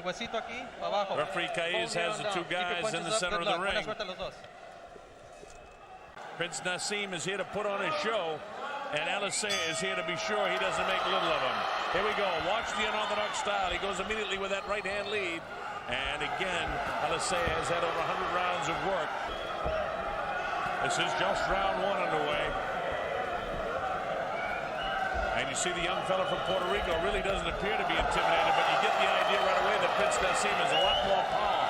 Referee Cabrera has the two guys in the center of the ring. Prince Naseem is here to put on his show, and Alicea is here to be sure he doesn't make little of him. Here we go. Watch the unorthodox style. He goes immediately with that right-hand lead. And again, Alicea has had over 100 rounds of work. This is just round one underway. And you see the young fella from Puerto Rico really doesn't appear to be intimidated, but you get the idea right away that Prince Naseem has a lot more power.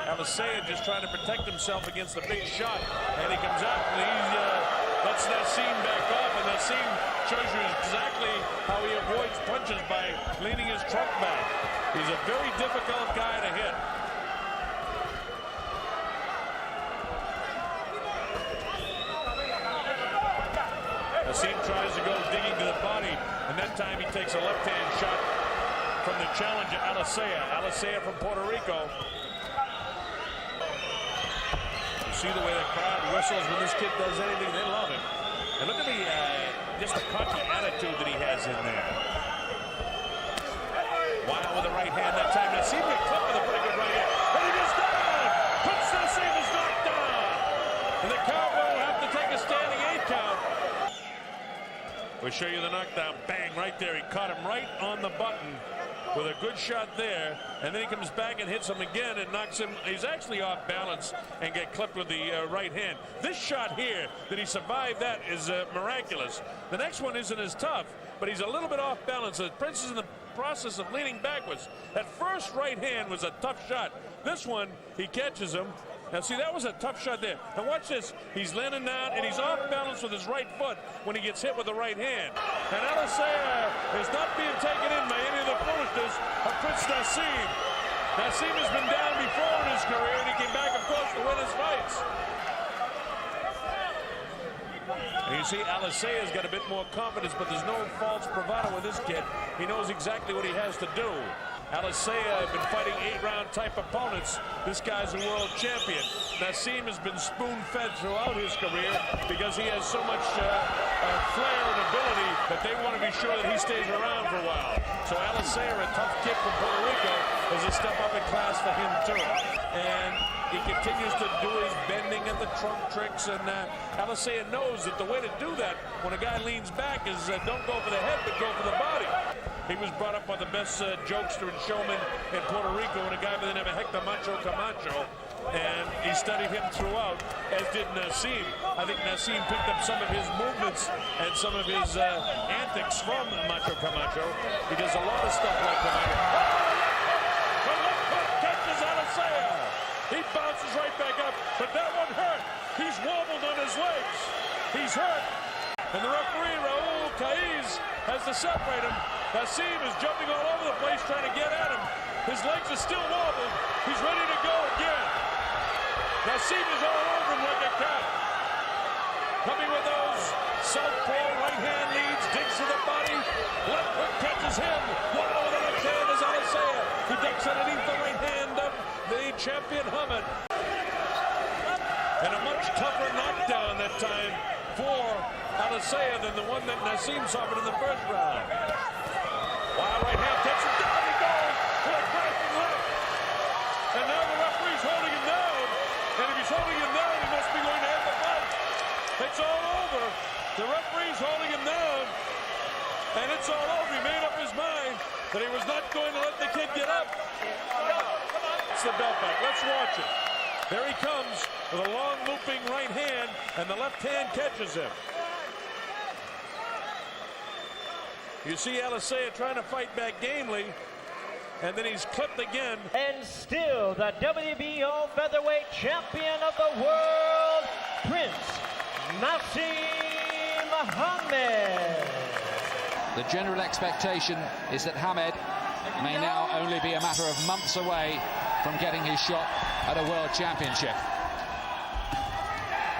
Alicea just trying to protect himself against the big shot, and he comes out and he lets Naseem back off, and Naseem shows you exactly how he avoids punches by leaning his trunk back. He's a very difficult guy to hit. Naseem tries to go digging to the body, and that time he takes a left-hand shot from the challenger, Alicea. Alicea from Puerto Rico. See the way the crowd whistles when this kid does anything, they love him. And look at the just the cocky attitude that he has in there. Wild with the right hand that time. Naseem get clipped with a pretty good right hand. And he is down! Prince Naseem is knocked down! And the Cowboy will have to take a standing 8 count. We'll show you the knockdown. Bang, right there. He caught him right on the button with a good shot there, and then he comes back and hits him again and knocks him. He's actually off balance and get clipped with the right hand. This shot here, that he survived that, is miraculous. The next one isn't as tough, but he's a little bit off balance. The Prince is in the process of leaning backwards. That first right hand was a tough shot. This one, he catches him. Now, see, that was a tough shot there. Now, watch this. He's landing down, and he's off balance with his right foot when he gets hit with the right hand. And Alicea is not being taken in by any of the foolishness of Prince Naseem. Naseem has been down before in his career, and he came back, of course, to win his fights. And you see, Alicea's got a bit more confidence, but there's no false bravado with this kid. He knows exactly what he has to do. Alicea has been fighting 8-round type opponents. This guy's a world champion. Naseem has been spoon-fed throughout his career because he has so much flair and ability that they want to be sure that he stays around for a while. So Alicea, a tough kid from Puerto Rico, is a step up in class for him too. And he continues to do his bending and the trunk tricks, and Alicea knows that the way to do that when a guy leans back is don't go for the head, but go for the body. He was brought up by the best jokester and showman in Puerto Rico, and a guy by the name of Hector Macho Camacho, and he studied him throughout, as did Naseem. I think Naseem picked up some of his movements and some of his antics from Macho Camacho. He does a lot of stuff like Camacho. The left hook catches Alicea. He bounces right back up, but that one hurt. He's wobbled on his legs. He's hurt. And the referee, Raul Caiz, has to separate him. Naseem is jumping all over the place trying to get at him. His legs are still wobbled. He's ready to go again. Naseem is all over him like a cat. Coming with those southpaw right-hand leads, digs to the body. Left hook catches him. One over the left hand is Alicea. He ducks underneath the right hand of the champion Hamed. And a much tougher knockdown that time for Alicea than the one that Naseem suffered in the first round. Wild right hand takes him down. He goes with a crashing left. And now the referee's holding him down. And if he's holding him down, he must be going to end the fight. It's all over. The referee's holding him down. And it's all over. He made up his mind that he was not going to let the kid get up. It's the belt fight. Let's watch it. There he comes with a long looping right hand, and the left hand catches him. You see Alicea trying to fight back gamely, and then he's clipped again. And still the WBO featherweight champion of the world, Prince Naseem Hamed. The general expectation is that Hamed may now only be a matter of months away from getting his shot at a world championship.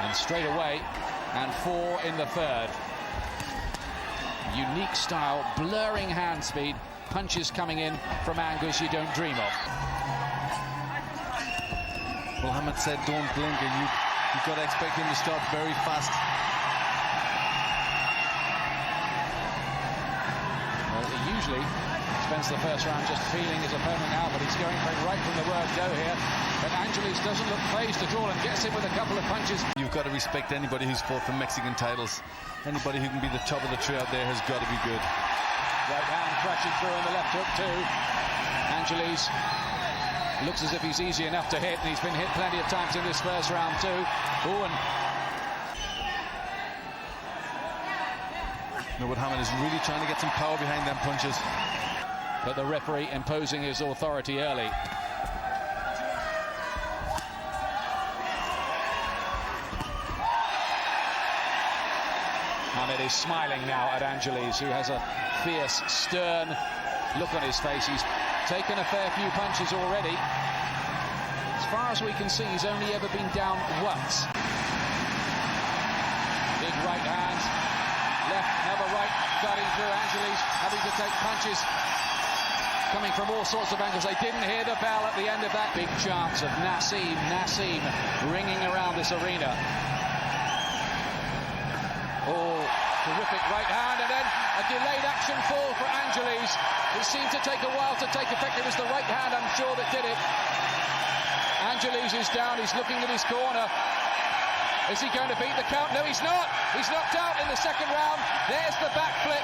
And straight away, and 4 in the third. Unique style, blurring hand speed, punches coming in from angles you don't dream of. Well, Hamed said don't blink, and you've got to expect him to start very fast. Well, usually Spends the first round just feeling his opponent out, but he's going for it right from the word go here. But Angeles doesn't look phased at all and gets him with a couple of punches. You've got to respect anybody who's fought for Mexican titles. Anybody who can be the top of the tree out there has got to be good. Right hand crashing through on the left hook too. Angeles looks as if he's easy enough to hit, and he's been hit plenty of times in this first round too. Oh, and Hamed is really trying to get some power behind them punches. But the referee imposing his authority early. Hamed is smiling now at Angeles, who has a fierce, stern look on his face. He's taken a fair few punches already. As far as we can see, he's only ever been down once. Big right hand, left, another right, cutting through. Angeles having to take punches coming from all sorts of angles. They didn't hear the bell at the end of that. Big chance of Naseem ringing around this arena. Oh, terrific right hand, and then a delayed action fall for Angeles. It seemed to take a while to take effect. It was the right hand, I'm sure, that did it. Angeles is down, he's looking at his corner. Is he going to beat the count? No, he's not. He's knocked out in the second round. There's the backflip.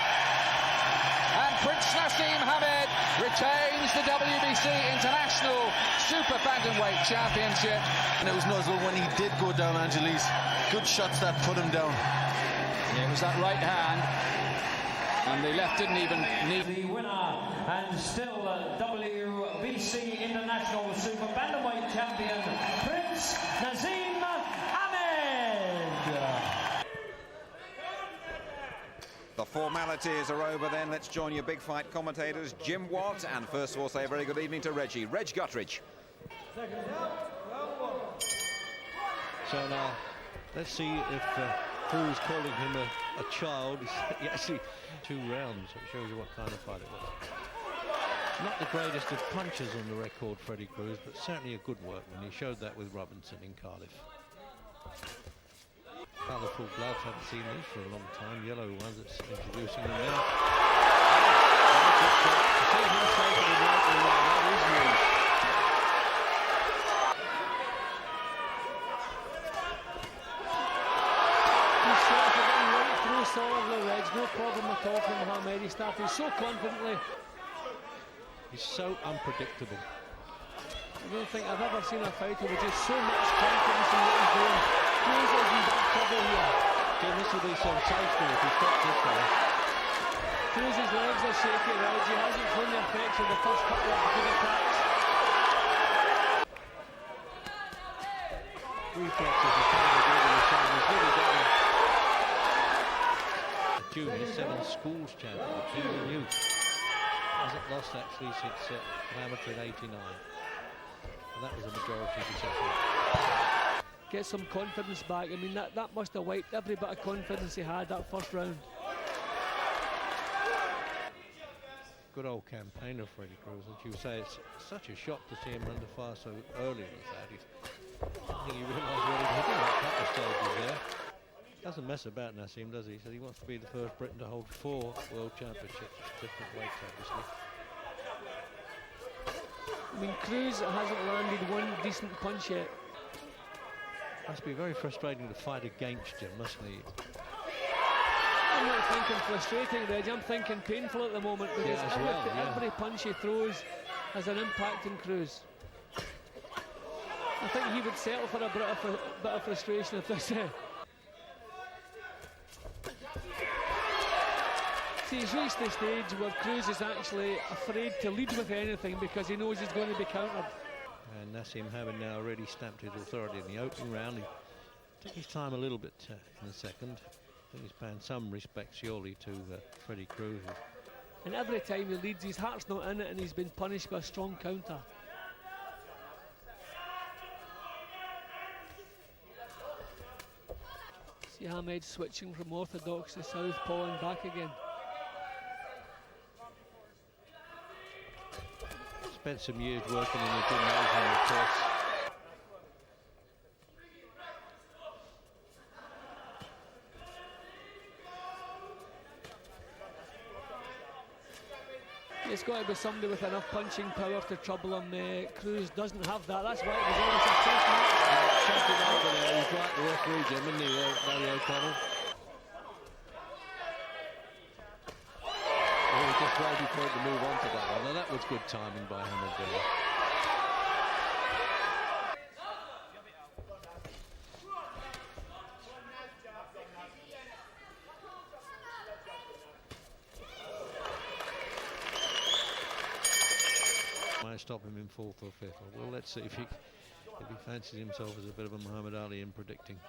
And Prince Naseem Hamed retains the WBC International Super Bantamweight Championship. And it was noticeable when he did go down, Angeles. Good shots that put him down. Yeah, it was that right hand. And the left didn't even need... The winner and still WBC International Super Bantamweight Champion, Prince Naseem Hamed. The formalities are over then. Let's join your big fight commentators, Jim Watt, and first of all say a very good evening to Reggie. Reg Guttridge. So now, let's see if Cruz calling him a child. He actually 2 rounds. It shows you what kind of fight it was. Not the greatest of punches on the record, Freddy Cruz, but certainly a good workman. He showed that with Robinson in Cardiff. Colourful gloves, haven't seen these for a long time. Yellow ones, it's introducing them now. No problem at all from Hamed. He started so confidently. He's so unpredictable. I don't think I've ever seen a fighter with just so much confidence in what he's doing. Cruz is in big trouble here. Okay, this will be sensational if he stops this guy. Cruz's legs are shaky, right? He hasn't shown the effects of the first couple of good attacks. Reflexes are kind of good in the sun. He's really got them. Junior 7 schools champion, junior youth. Hasn't lost actually since amateur in '89. And that was a majority decision. Get some confidence back. I mean, that must have wiped every bit of confidence he had that first round. Good old campaigner, Freddy Cruz. As you say, it's such a shock to see him under fire so early as that. I think he realised what he did at a couple of stages there. Doesn't mess about Naseem, does he? He said he wants to be the first Briton to hold 4 world championships, different weights, obviously. I mean, Cruz hasn't landed one decent punch yet. Must be very frustrating to fight against him, mustn't he? I'm not thinking frustrating, Reg. I'm thinking painful at the moment because every punch he throws has an impact on Cruz. I think he would settle for a bit of frustration if this. He's reached the stage where Cruz is actually afraid to lead with anything because he knows he's going to be countered. And Naseem Hamed now already stamped his authority in the opening round. He took his time a little bit in the second. I think he's paying some respect surely to Freddy Cruz. And every time he leads, his heart's not in it and he's been punished by a strong counter. See Hamed switching from orthodox to southpaw and back again. Spent some years working in the gymnasium, of course. It's got to be somebody with enough punching power to trouble him. Cruz doesn't have that. That's why it was always a chase match. Something over there. He's like the referee, Jim, isn't he, Barry O'Connell? Oh, he just waited for it to move on to that one. Now, that was good timing by Hamed there. Stop him in 4th or 5th. Well, let's see if he fancies himself as a bit of a Muhammad Ali in predicting.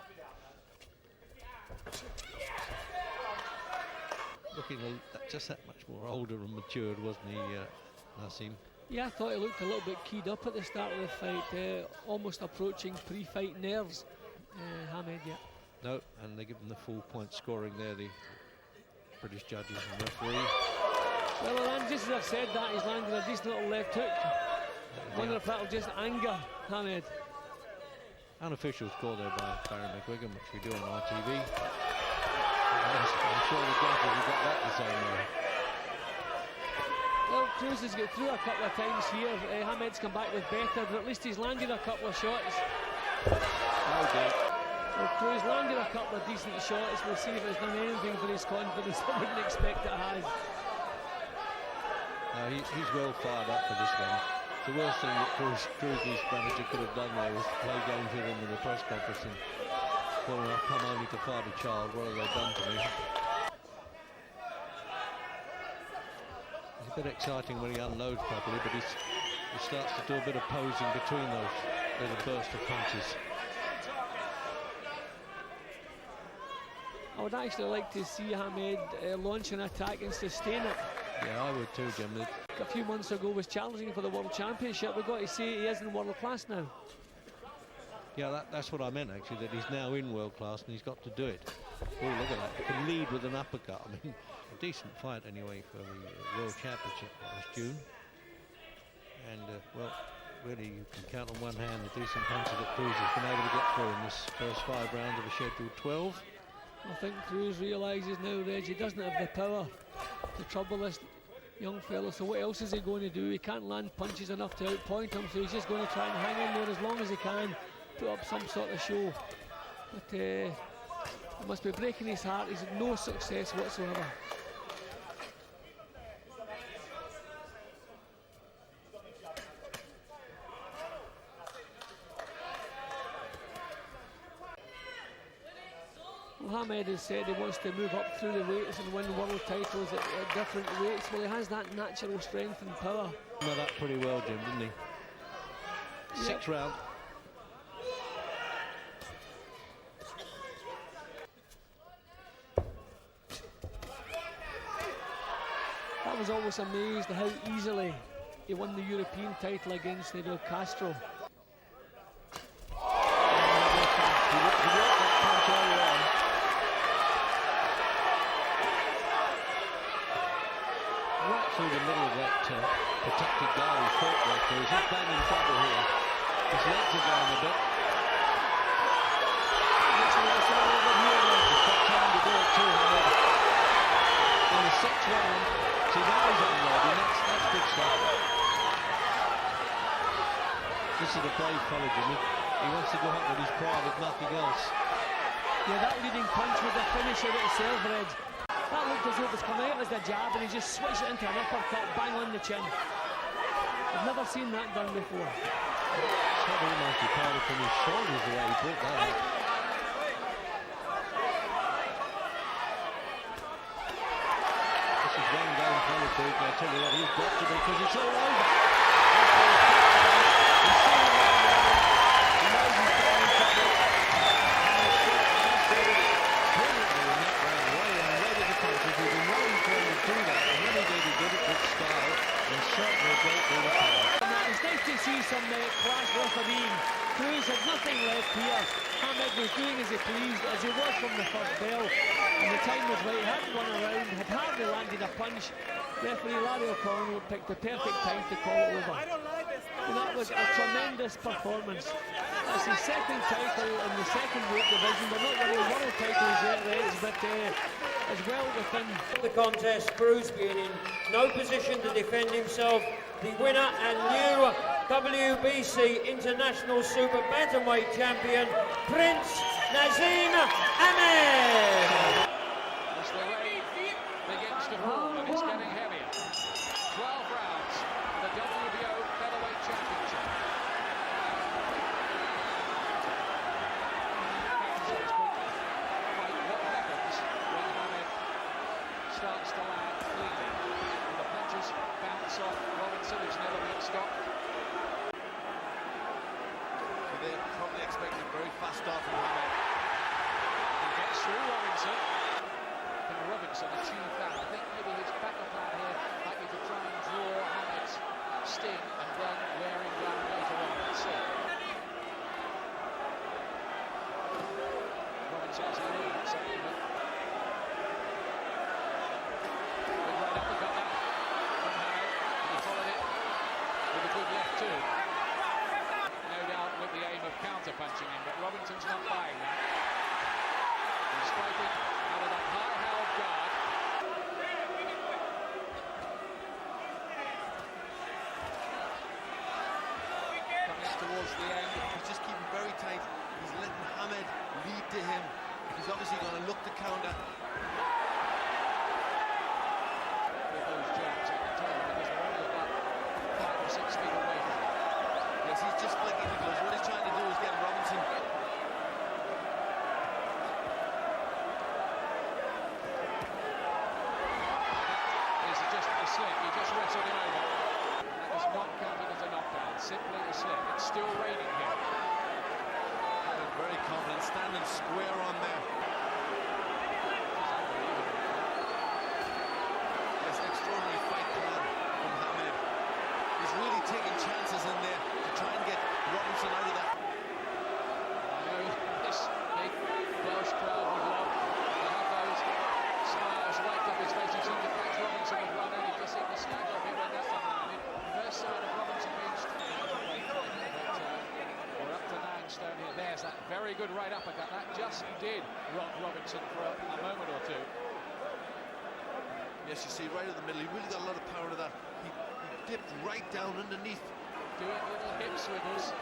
Looking just that much more older and matured, wasn't he, Naseem? Yeah, I thought he looked a little bit keyed up at the start of the fight, almost approaching pre-fight nerves. Hamed, yeah. No, and they give him the full point scoring there, the British judges and referee. Well, just as I've said that, he's landed a decent little left hook. Wonder if that'll just anger Hamed. Unofficial score there by Barry McGuigan, which we do on RTV. I'm sure the judges have got that the same way. Well, Cruz has got through a couple of times here. Hamed's come back with better, but at least he's landed a couple of shots. Okay. Well, Cruz landed a couple of decent shots. We'll see if it's done anything for his confidence. I wouldn't expect it has. He's well fired up for this one. The worst thing that Cruz's manager could have done there was to play games with him in the press conference and, well, I've come only to fight a child, what have they done to me? It's a bit exciting when he unloads properly, but he starts to do a bit of posing between those little bursts of punches. I would actually like to see Hamed launch an attack and sustain it. Yeah, I would too, Jim. A few months ago was challenging for the World Championship. We've got to say he is in world class now. Yeah, that's what I meant actually, that he's now in world class and he's got to do it. Oh, look at that. He can lead with an uppercut. I mean, a decent fight anyway for the World Championship last June. And, well, really you can count on one hand the decent punches that Cruz has been able to get through in this first 5 rounds of a scheduled 12. I think Cruz realises now, Reg, he doesn't have the power to trouble this young fella, so what else is he going to do? He can't land punches enough to outpoint him, so he's just going to try and hang in there as long as he can, put up some sort of show. But it must be breaking his heart. He's had no success whatsoever. Hamed has said he wants to move up through the weights and win world titles at different weights. Well, he has that natural strength and power. Done that pretty well, Jim, didn't he? Yep. 6th round. I was always amazed at how easily he won the European title against Fidel Castro. Through the middle of that protected guard who fought there, Cruz. He's banging trouble here. His legs are going a bit. He's got time to do it too, Hamed. In the 6th round, see now he's unloading. That's good stuff. This is a brave fella, Jimmy. He wants to go out with his pride if nothing else. Yeah, that leading punch was a finisher itself, Reg. That looked as though it was coming out as a jab and he just switched it into an uppercut, bang on the chin. I've never seen that done before. It's not almost departed from his shoulders the way he brought that up. This is one game politics, I'll tell you what, he's got to be, because it's all over. He's seen it already. He knows he's got in trouble. We've been waiting for him to do that, and when he did it with style, and certainly a great deal of power. It's nice to see some class refereeing. Cruz had nothing left here. Hamed was doing as he pleased, as he was from the first bell, and the time was right. He hadn't run around, had hardly landed a punch. Referee Larry O'Connell picked the perfect time to call it over. And that was a tremendous performance. It's his 2nd title in the 2nd weight division. They're not winning world titles yet, Reg, but as well within The contest, Cruz being in no position to defend himself. The winner and new WBC International Super Bantamweight Champion, Prince Naseem Hamed. As the rain begins to fall and it's getting heavier. 12 rounds of the WBO Featherweight Championship. What happens when Hamed starts to land cleanly? And the punches bounce off Robinson, who's never been stopped. So they're probably expecting a very fast start from Hamed. He gets through Robinson. Can Robinson achieve that? I think maybe his backup plan here might be to try and draw Hamed's sting and then wear him down later on. Let's see. Robinson has learned something, but big right uppercut that from Hamed. He followed it with a good left too. No doubt with the aim of counter-punching him, but Robinson's not buying that. He's striking out of that high-held guard. Coming up towards the end. He's just keeping very tight. He's letting Hamed lead to him. He's obviously going to look to counter. With those jabs, I can tell, because they're only about 5 or 6 feet away from him. Yes, he's just flicking the gloves. What he's trying to do is get Robinson. Is just a slip. He just wrestled him over. That was not counted as a knockdown. Simply a slip. It's still raining here. Very confident, standing square on there. Yes, extraordinary fight plan from Hamed. He's really taking chances in there to try and get Robinson out of that. I know this big Welsh crowd would love to have those smiles right up his face. He seemed to catch Robinson with one and he just seemed to snag off him when that time landed. First sign of Robinson being we're up to 9 stone here. There's that very good right uppercut. That just did rock Robinson for a moment or two. Yes, you see right in the middle. He really got a lot of power to that. He dipped right down underneath. Doing little hip swivels.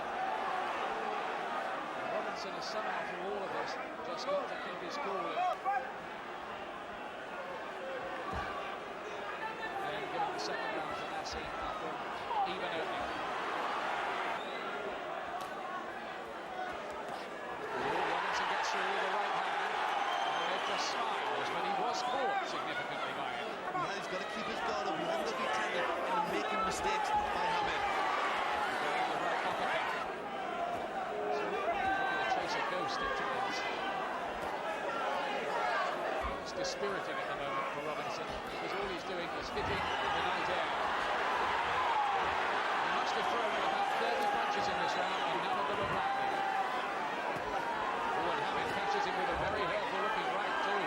Robinson has somehow through all of this just got to keep his cool. And giving the second round to Naseem after an even opening. Robinson gets through with the right hand. And it just smiles, but he was caught significantly by it. Now he's got to keep his guard up. He hasn't got to be tender and making mistakes by Hamed. Going the right uppercut. So looking to chase a ghost at times. It's dispiriting at the moment for Robinson because all he's doing is hitting the night air. He must have thrown about 30 punches in this round and none of them have landed. Oh, and Hamed catches him with a very helpful looking right too.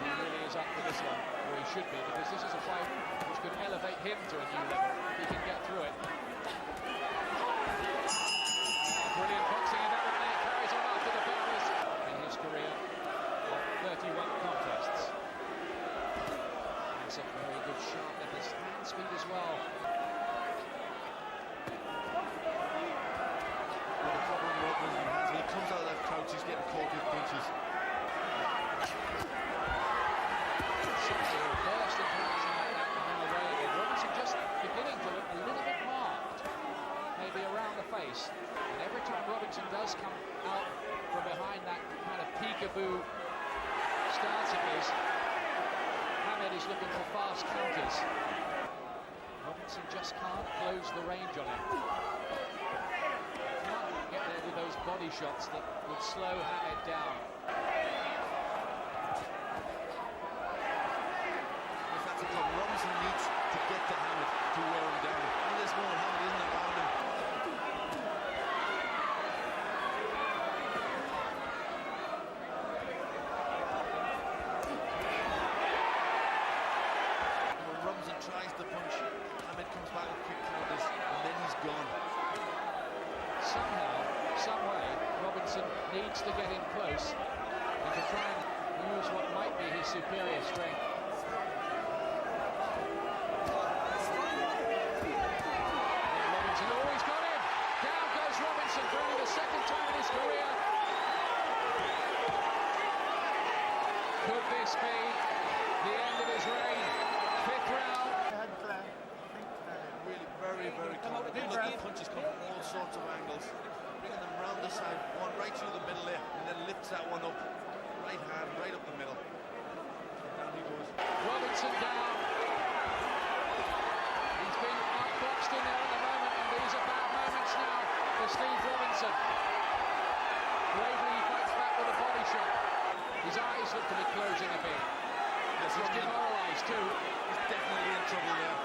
He really is up for this one, or he should be, because this is a fight which could elevate him to a new level if he can get through it. Brilliant boxing in that one, and it carries on after the barriers in his career of 31 contests. That's a very good shot at his hand speed as well. Well, the problem Robinson has, when he comes out of that crouch, he's getting caught with punches. Bursting punches like that and then away again. Robinson just beginning to look a little bit marked, maybe around the face. And every time Robinson does come out from behind that kind of peekaboo stance of his, Hamed is looking for fast counters. Robinson just can't close the range on him. Can't get there with those body shots that would slow Hamed down. If that's a problem, Robinson needs to get to Hamed to wear him down. In this moment, Hamed isn't around him. When Robinson tries to punch, Hamed comes back with quick counters, and then he's gone. wants to get in close and to try and use what might be his superior strength. Robinson, oh, he's got him! Down goes Robinson for only the second time in his career. Could this be the end of his reign? Fifth round. Really very, very confident. Look, the punches come from all sorts of angles. Bringing them round the side, one right through the middle there, and then lifts that one up. Right hand, right up the middle. And down he goes. Robinson down. He's been outboxed in there at the moment, and these are bad moments now for Steve Robinson. Bravely he fights back with a body shot. His eyes look to be closing a bit. Yes, he's demoralised too. He's definitely in trouble there.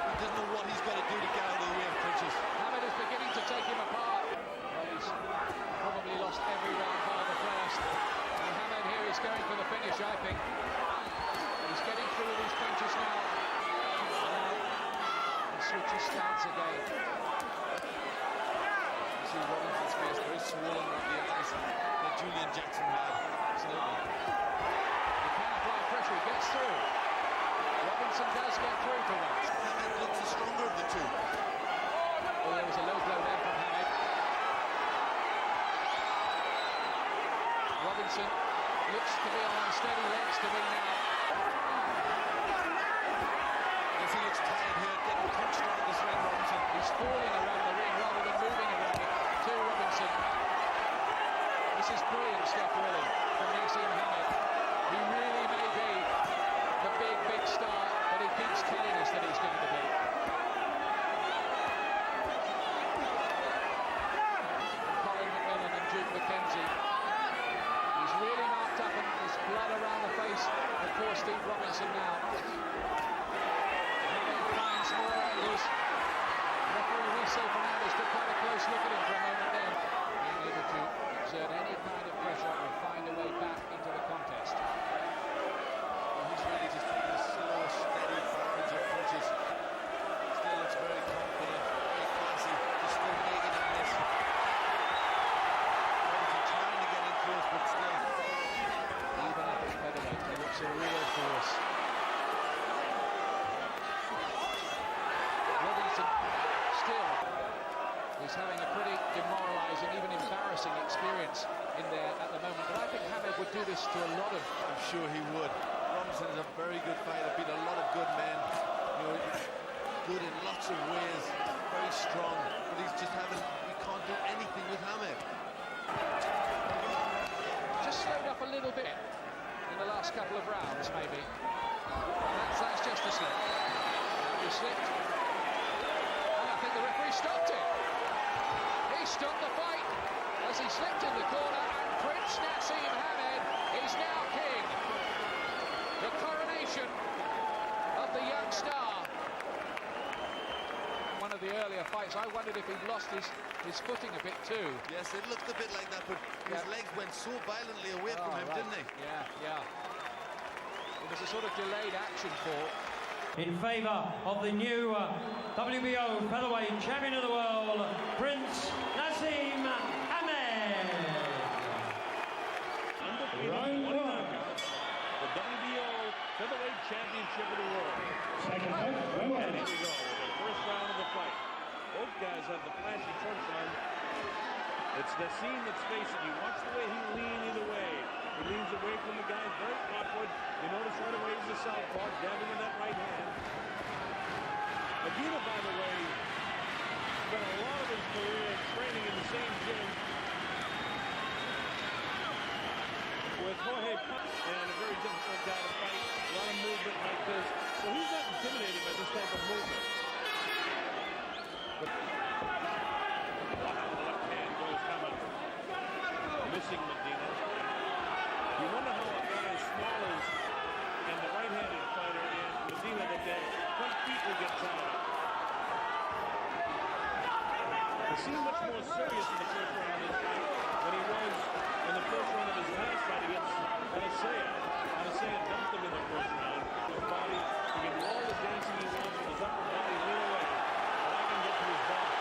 He doesn't know what he's got to do to get out of the way of punches. Hamed is beginning to take him apart. Well, he's probably lost every round by the first. And Hamed here is going for the finish, I think. He's getting through these punches now. Now he switches stance again. You see Robinson's face very swollen with the eyes that Julian Jackson had. Absolutely. He can apply pressure, he gets through. Robinson does get through to that. Hamed looks the stronger of the two. Oh, there was a low blow there from Hamed. Robinson looks to be on unsteady legs to win now. Yes, he looks tired here, getting punched around this ring, Robinson. He's falling around the ring rather than moving around it to Robinson. This is brilliant stuff, really, from Naseem Hamed. He really may be the big star that he keeps telling us that he's going to be. Colin McMillan and Duke McKenzie. He's really marked up and there's blood around the face of poor Steve Robinson now. Hamed finds more angles. Referee Riso Fernandez took quite a close look at him for a moment then. Being able to exert any kind of pressure and find a way back into the contest. He's really just taking a slow, steady barrage of punches. Still looks very confident, very classy, just still making a miss. Robinson trying to get in close, but still. Even up at featherweight, he looks a real force. Robinson still is having a pretty demoralising, even embarrassing experience in there at the moment. But I think Hamed would do this to a lot of... I'm sure he would. Robinson is a very good fighter, beat a lot of good men. You know, good in lots of ways, very strong. But he's just having, he can't do anything with Hamed. Just slowed up a little bit in the last couple of rounds, maybe. That's just a slip. He slipped. And I think the referee stopped it. He stopped the fight as he slipped in the corner, and Prince Naseem Hamed is now king. The coronation of the young star. One of the earlier fights, I wondered if he'd lost his footing a bit too. Yes, it looked a bit like that, but his legs went so violently away from him, right. didn't they? Yeah. It was a sort of delayed action fall. In favour of the new WBO featherweight champion of the world, Prince Naseem Hamed. Undefeated 1-0. The WBO featherweight championship of the world. Second round. And here we go, the first round of the fight. Both guys have the flashy trunks on. It's Naseem that's facing you. Watch the way he leans either way. He leans away from the guy, very awkward. You notice right away he's a southpaw, dabbing in that right hand. Medina, by the way, spent a lot of his career training in the same gym with Jorge Puck, and a very difficult guy to fight. A lot of movement like this. So he's not intimidated by this type of movement. But, wow, the left hand goes coming. Missing Medina. You wonder how a guy as small as and the right-handed fighter in Medina that front feet will get tired. He seemed much more serious in the first round of this fight than he was in the first round of his last fight against Alicea. Alicea dumped him in the first round. His body, he can do all the dancing he wants with his upper body, lean away. But I can get to his body.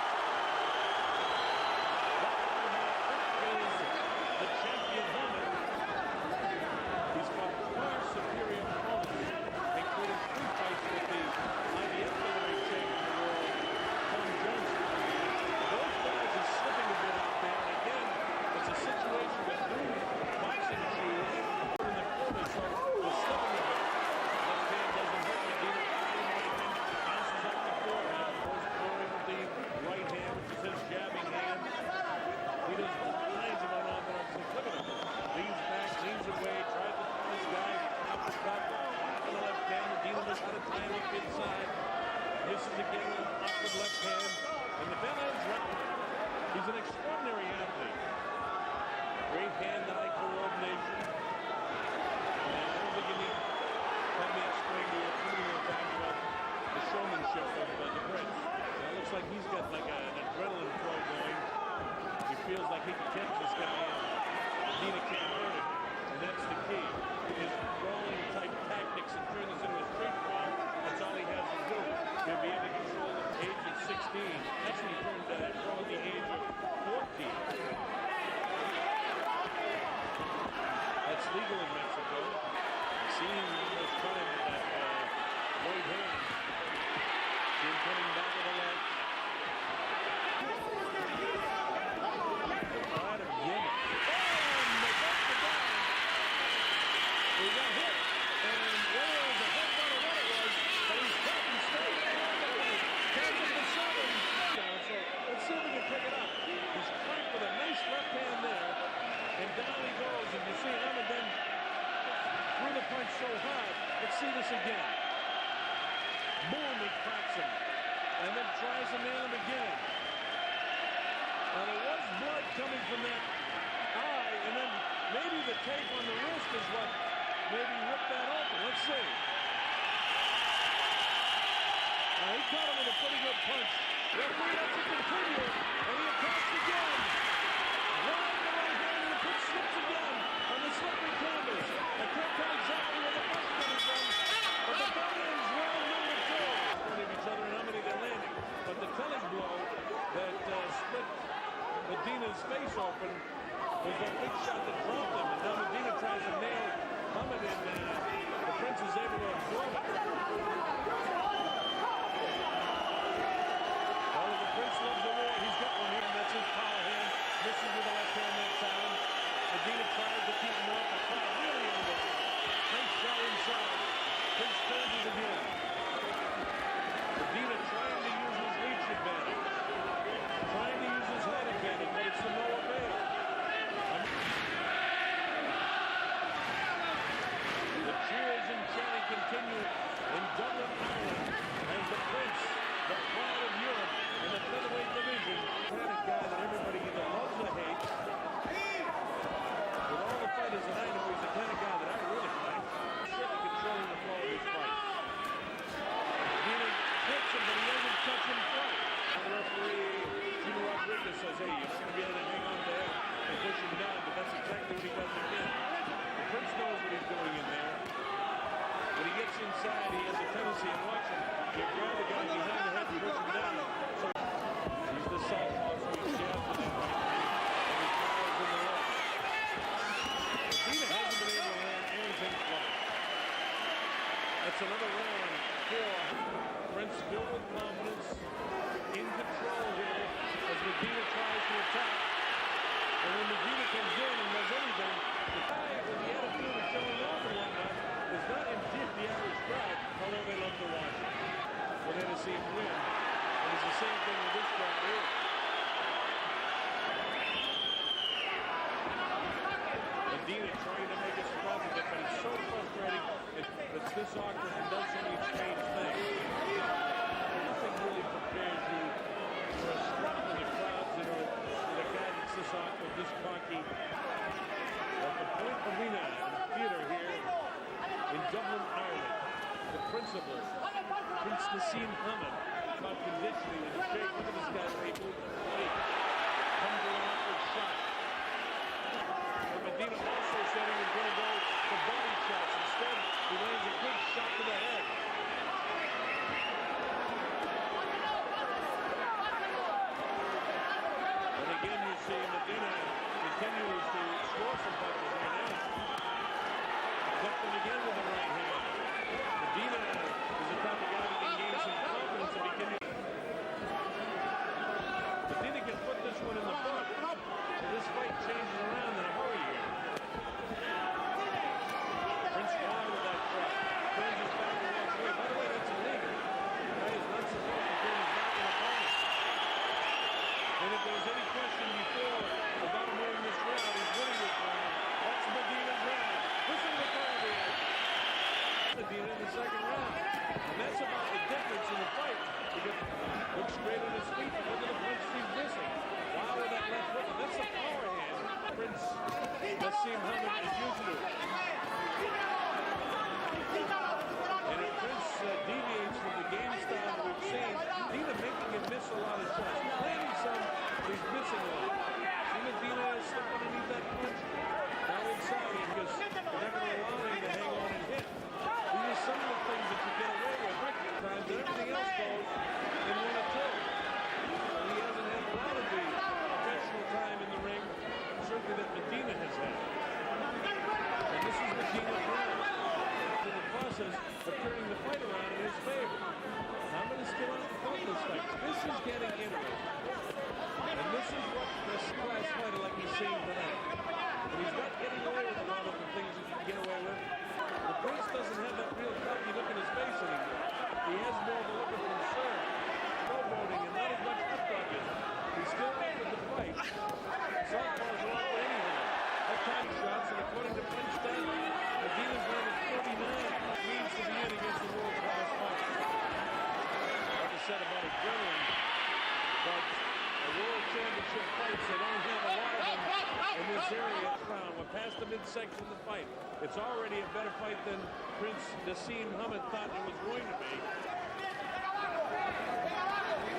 illegal in Mexico. Seeing almost cut him with that right hand. See him coming back with the left. The pride of Yemen. And they got the down. He got hit. And whether it was a hit or what it was, but he's taking straight. Hands up to 7. So let's see if we can pick it up. He's cracked with a nice left hand there. And down he goes. And you see Hamed then threw the punch so hard. Let's see this again. Boom, he cracks him. And then tries to nail him again. Now there was blood coming from that eye. And then maybe the tape on the wrist is what maybe ripped that open. Let's see. Now he caught him with a pretty good punch. Referee lets it continue. And he attacks again. Right in the right hand and the pitch slips again on the slippery canvas. I can't tell exactly where the punch is coming from, but the ball is round number 2. Of each other and how many they're landing. But the telling blow that split Medina's face open was that big shot that dropped him. And now Medina tries to nail Hamed, and the Prince is able to absorb it. Well, the Prince loves the war. He's got one here, and that's his power hand. Misses with the left hand that time. Medina tries to keep him off. The cut really on the nice shot inside. Prince turns it again. Medina trying to use his reach advantage. Trying to use his head advantage, but it's to no avail. The cheers and chanting continue in Dublin, Ireland, as the Prince, the pride of Europe, in the featherweight division, kind of guy that everybody either loves or hates. With all the fighters that I know, he's the kind of guy that I really like. Certainly controlling the flow of his fight. Medina hits him, but he doesn't touch him twice. The referee, Gino Rodriguez, says, hey, you're not going to be able to hang on there and push him down, but that's exactly what he does again. The Prince knows what he's doing in there. When he gets inside, he has a tendency to watch him. You grab the guy behind the head and push him down. So he's the southpaw, so he jabs with that right hand, and he fires in the left. Medina hasn't been able to land anything close. That's another round for Prince, filled with confidence, in control here, as Medina tries to attack. And when Medina comes in and does anything, the guy with the attitude of showing off and whatnot is not indeed the average crowd, although they love to watch him. We're there to see him win. And it's the same thing with this crowd here. Medina trying to make a spot of it, but it's so frustrating. It's this awkward and does so many strange things. Nothing really prepares you for a scrap with the crowds that are with a guy that's this awkward, this cocky. At the Point Arena Theater here in Dublin, Ireland, the principal, Prince Naseem Hamed, about conditioning and shape. Look at this guy's able to fight. Comes with an awkward shot. And Medina also said he was going to go for body shots. Instead, he lands a good shot to the head. And again, you see Medina continues to score some punches right now. Clipped him again with the right hand. Medina is the type of guy that can gain some confidence if he can. Medina can put this one in the book. So this fight changes around in a hurry here. Prince Juan with that shot. Turns his back and walks away. By the way, that's illegal. The guy is not supposed to turn his back on opponent. And if there was any question before about him winning this round, he's winning this round. That's Medina's round. Listen to the crowd here. Medina in the second round. And that's about the difference in the fight. Because look straight on his feet, but look at the punch he's missing. Wow, with that left hook. That's a power hand. Prince Naseem Hamed is used to. And if Prince deviates from the game style that we've seen, Medina making him miss a lot of shots. He's landing some, but he's missing a lot. See Medina stuck underneath that punch. Now inside, because they're not going to allow him to hang on and hit. These are some of the things that you get away with. Times that everything else goes in 1 or 2. And he hasn't had a lot of the professional time in the ring, certainly that Medina has had. And this is fight. It's already a better fight than Prince Naseem Hamed thought it was going to be.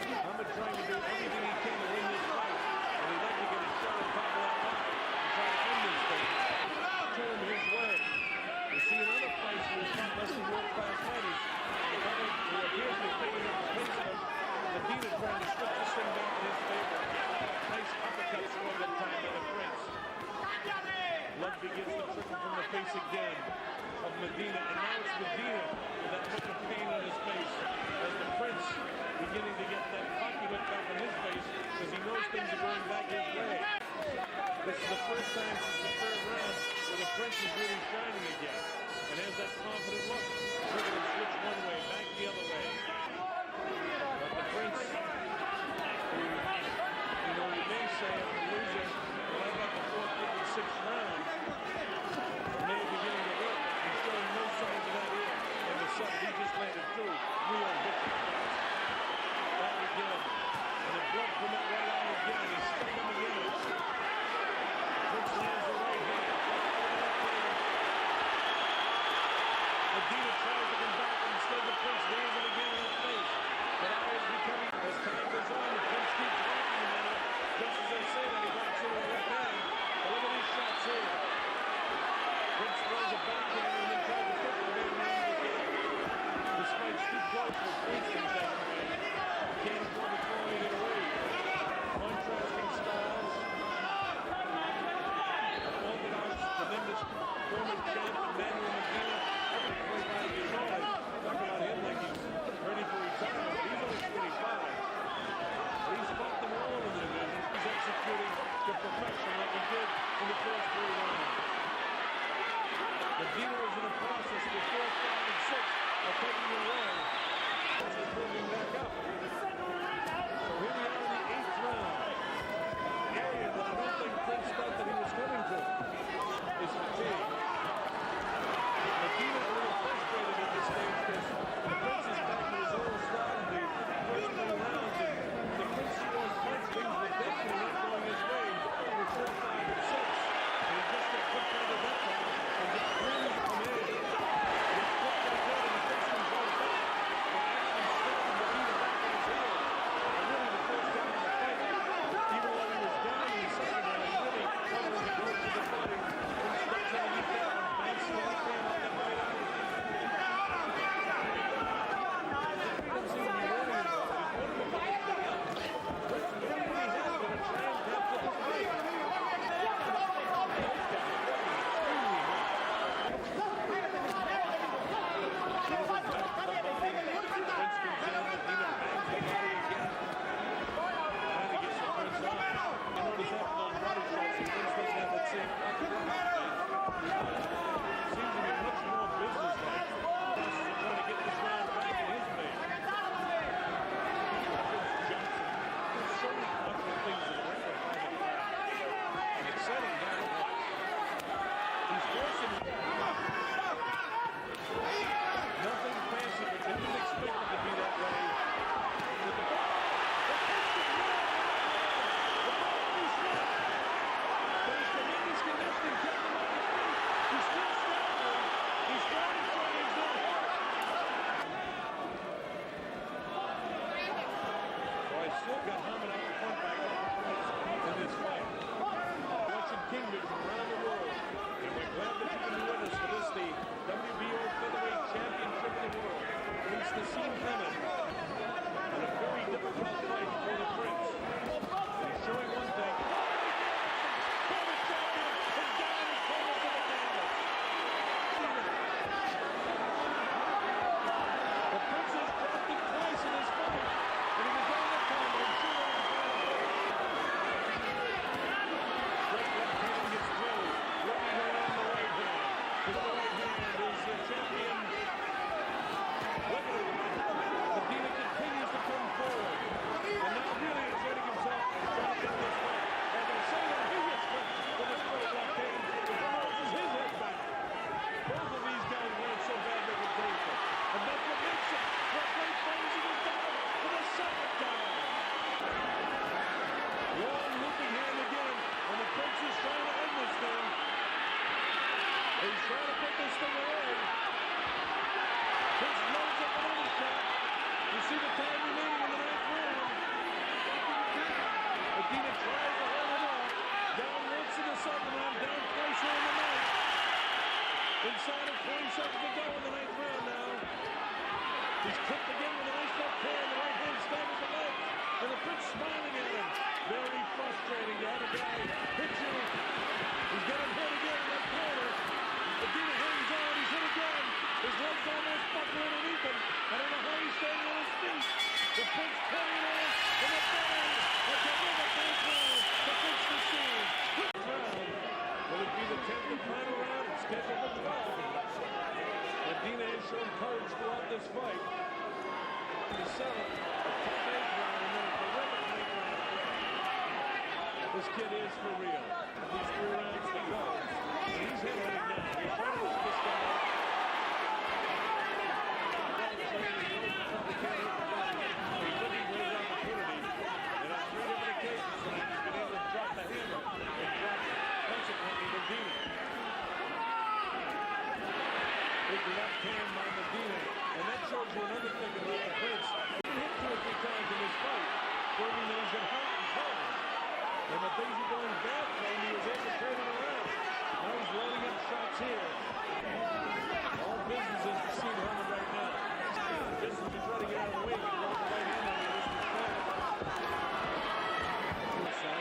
Hamed trying to do everything he can to win this fight, and he'd like to get a shot on top of that line to try to end this thing. Turn his way. You see in other fights where he's not less than world-class fighters, the guy who appears to be picking up the pace of Medina trying to switch this thing back in his favor. Nice uppercut throw that time by the Prince. Blood begins to trickle from the face again of Medina, and now it's Medina with that look of pain on his face as the Prince beginning to get that cocky look back on his face because he knows things are going back his way. This is the first time since the third round where the Prince is really shining again and has that confident look. Look at him switch one way, back the other way. But the Prince, who, you know, you may say after losing, well, I got the fourth, fifth, and sixth round, may be beginning to work. He's showing no signs of that here. And the sub, he just landed two real victory shots. Back again. And the blood from that right eye again. He's stuck him again. Prince lands the right hand. Medina tries to come back, and instead the Prince nails him again in the face. But eye is becoming, as time goes on, the Prince keeps walking him at him. Just as I say that, he walks in with a left hand. But look at these shots here. Prince throws a backhand and then tries to put the man around again. This fight's too close for Prince to that way. Can't afford to throw it away. Contrasting styles. Orthodox, tremendous former champ Manuel Medina. Talk about him like he's ready for retirement. He's only 25. He's fought them all in the division. He's executing to perfection like he did in the first three rounds. Medina was in a process before 5 and 6 of taking it away. This is moving back up. So here we are in the 8th round. The area that I don't think Prince thought that he was coming to is fatigue. Medina a little frustrated at this stage because the Prince is back to his old style in the first 3 rounds. And the Prince was punch things with destiny not going his way before 5 and 6. And he just got put out of that time. And the Prince come in. He put that down and the Prince comes right back. And actually started Medina back on his heels. And really the first time in the fight, even though he was down in the second round, he really covered the growth of the body. He's trying to put this thing away. Prince loads up another shot. You see the time remaining in the 9th round. Medina tries to hold it off. Down once in the 2nd round, down twice here in the 9th. Inside of 20 seconds to go in the 9th round now. He's clipped again with a nice left hand. The right hand staggers the legs. And the Prince smiling at him. Very frustrating to have a guy hit you. He's got him hit again in that corner. Medina hangs on. He's hit again. His legs almost buckle underneath him. I don't know how he's staying on his feet. The Prince pulling on in the bang. That's another 9th round to Prince Naseem. Round. Will it be the 10th and final round? It's scheduled for 12. Medina has shown courage throughout this fight. The 7th, a tough 8th round, and then a terrific 9th round play. This kid is for real. These 3 rounds to go. And he's hit right now. He's trying to lift this guy up. He's looking for his opportunity. And on 3 different occasions tonight, he's been able to drop the hammer and drop consequently Medina. Big left hand by Medina. And that shows you another thing about the Prince. He's been hit 2 or 3 times in this fight, proving that he's been hurt and cold. And the things are going bad for him, he was able to turn it around. Now he's loading up shots here. All business is Naseem Hamed right now. Just as he's trying to get out of the way, he can roll the right hand on the wrist instead.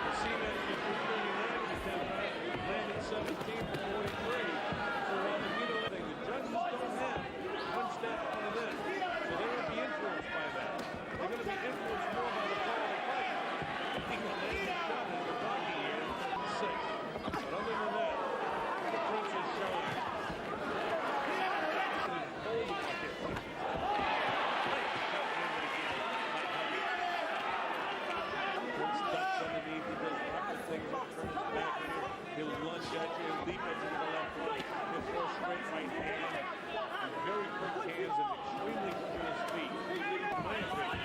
Naseem had to get 339 in the 10th round, landed 17 for 43. So while Medina letting the judges don't have one step under them, so they won't be influenced by that. They're going to be influenced more by the power of the fight. Medina landed a shot as we're talking here, 6. But other than that, the Prince has shown Prince ducks underneath, he does lots of things, he turns back here, he'll lunge at you, he'll leap at you to the left foot, he'll throw a straight right hand, very quick hands and extremely quick on his feet. My opinion.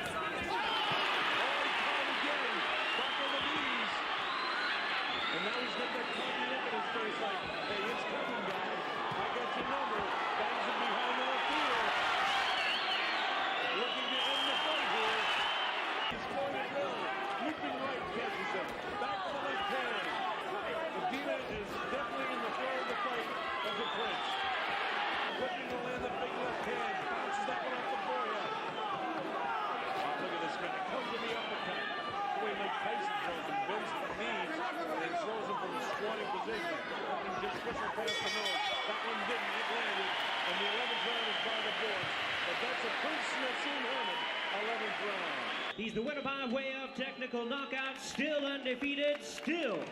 And now he's got that cocky look at his face like, hey, it's coming, guys. I got your number. Bangs him behind the left ear. Looking to end the fight here. He's going it well. Leaping right catches him. Back to the left hand. Medina is definitely in the flow of the fight of the Prince. Looking to land the big left hand. Bounces that one off the forehead. Oh, look at this guy. Comes to the uppercut. The way Mike Tyson throws him. Bends the knees. And throws him from a squatting position. Looking just pushing past the nose. That one didn't. It landed. And the 11th round is by the boards. But that's a Prince Naseem Hamed 11th round. He's the winner by way of technical knockout, still undefeated, still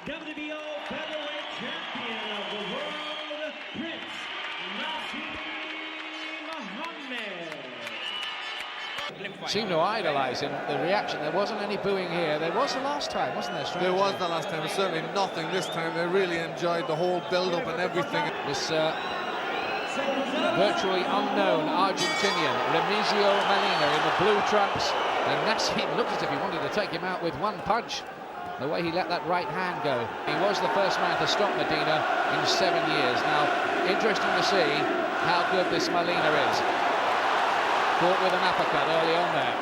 WBO featherweight champion of the world, Prince Naseem Hamed. Seemed to idolise him, the reaction. There wasn't any booing here. There was the last time, wasn't there? There was the last time, certainly nothing this time. They really enjoyed the whole build-up and everything. This virtually unknown Argentinian, Remigio Molina, in the blue trunks. And Naseem looked as if he wanted to take him out with one punch. The way he let that right hand go. He was the first man to stop Medina in 7 years. Now, interesting to see how good this Molina is. Caught with an uppercut early on there.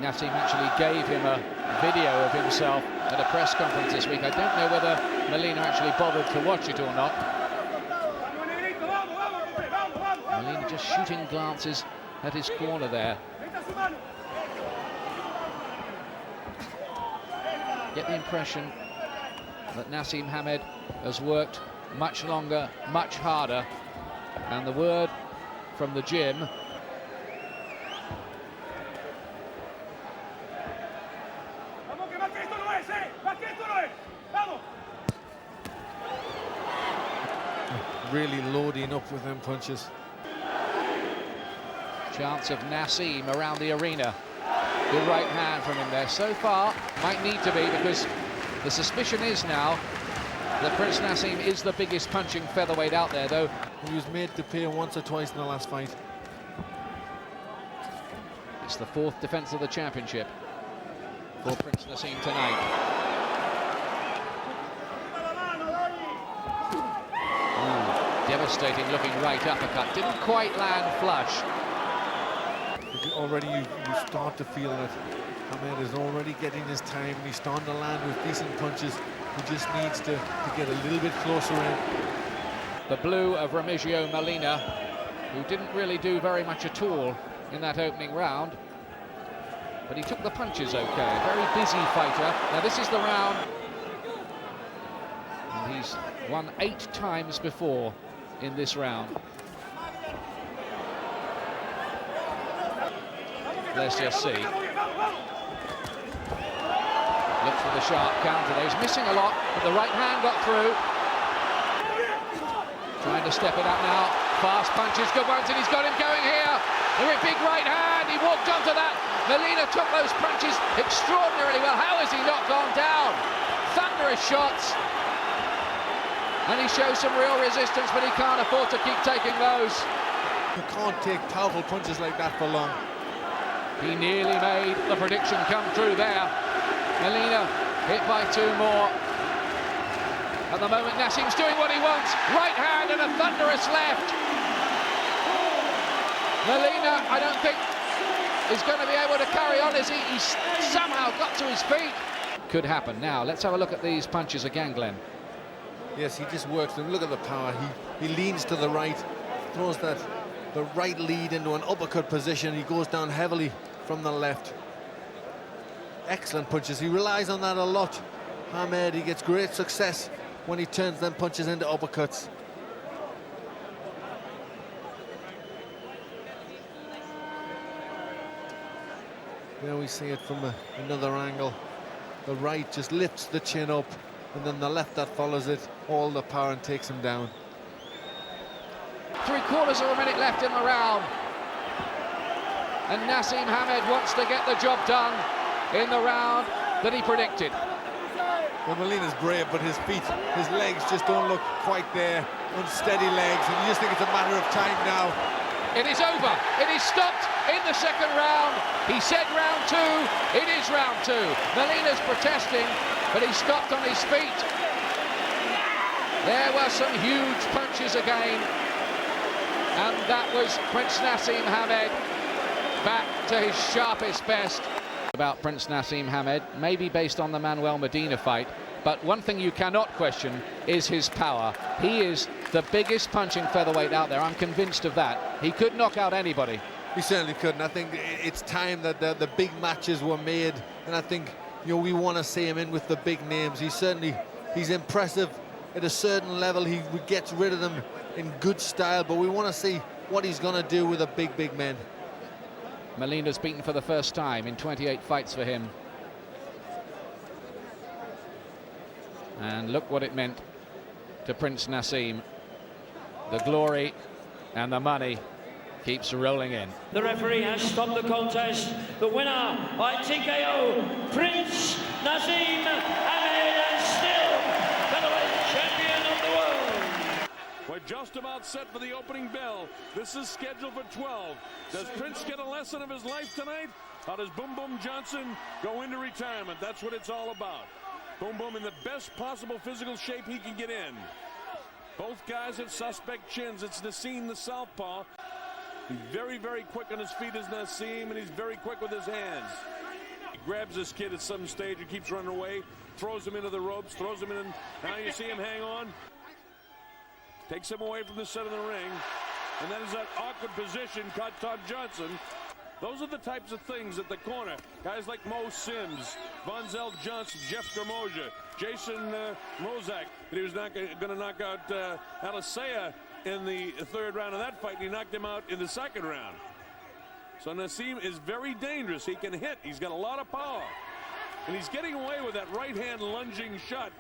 Naseem actually gave him a video of himself at a press conference this week. I don't know whether Molina actually bothered to watch it or not. Molina just shooting glances at his corner there. Get the impression that Naseem Hamed has worked much longer, much harder, and the word from the gym really loading up with them punches. chance of Naseem around the arena. Good right hand from him there. So far, might need to be, because the suspicion is now that Prince Naseem is the biggest punching featherweight out there, though. He was made to pay once or twice in the last fight. It's the 4th defense of the championship for Prince Naseem tonight. Devastating looking right uppercut. Didn't quite land flush. Already you start to feel that Hamed is already getting his time. He's starting to land with decent punches. He just needs to get a little bit closer in. The blue of Remigio Molina, who didn't really do very much at all in that opening round, but he took the punches okay. Very busy fighter. Now this is the round, and he's won 8 times before in this round. Let's just see. Looks for the sharp counter there. He's missing a lot, but the right hand got through. Trying to step it up now. Fast punches, good ones, and he's got him going here. The big right hand, he walked onto that. Molina took those punches extraordinarily well. How has he not gone down? Thunderous shots. And he shows some real resistance, but he can't afford to keep taking those. You can't take powerful punches like that for long. He nearly made the prediction come true there. Molina hit by 2 more. At the moment, Naseem's doing what he wants. Right hand and a thunderous left. Molina, I don't think, is going to be able to carry on as he's somehow got to his feet. Could happen. Now, let's have a look at these punches again, Glenn. Yes, he just works them. Look at the power. He leans to the right, throws the right lead into an uppercut position. He goes down heavily from the left. Excellent punches. He relies on that a lot. Hamed, he gets great success when he turns them punches into uppercuts. There we see it from another angle. The right just lifts the chin up, and then the left that follows it, all the power, and takes him down. 3/4 of a minute left in the round. And Naseem Hamed wants to get the job done in the round that he predicted. Well, Molina's brave, but his feet, his legs just don't look quite there. Unsteady legs, and you just think it's a matter of time now. It is over. It is stopped in the second round. He said round 2. It is round 2. Molina's protesting, but he stopped on his feet. There were some huge punches again. And that was Prince Naseem Hamed back to his sharpest best. About Prince Naseem Hamed, maybe based on the Manuel Medina fight, but one thing you cannot question is his power. He is the biggest punching featherweight out there. I'm convinced of that. He could knock out anybody. He certainly could, and I think it's time that the big matches were made, and I think, you know, we want to see him in with the big names. He's impressive at a certain level. He gets rid of them in good style, but we want to see what he's going to do with the big men. Molina's beaten for the first time in 28 fights for him. And look what it meant to Prince Naseem. The glory and the money keeps rolling in. The referee has stopped the contest. The winner by TKO, Prince Naseem Hamed, and still featherweight champion of the world. We're just about set for the opening bell. This is scheduled for 12. Does Prince get a lesson of his life tonight? Or does Boom Boom Johnson go into retirement? That's what it's all about. Boom Boom in the best possible physical shape he can get in. Both guys have suspect chins. It's Naseem, the southpaw. He's very, very quick on his feet as Naseem, and he's very quick with his hands. He grabs this kid at some stage and keeps running away, throws him into the ropes, throws him in. Now you see him hang on. Takes him away from the center of the ring. And that is that awkward position caught Todd Johnson. Those are the types of things at the corner. Guys like Mo Sims, Vonzell Johnson, Jeff Gramoja, Jason Mozak, that he was not going to knock out Alicea in the third round of that fight, and he knocked him out in the second round. So Naseem is very dangerous. He can hit. He's got a lot of power. And he's getting away with that right-hand lunging shot.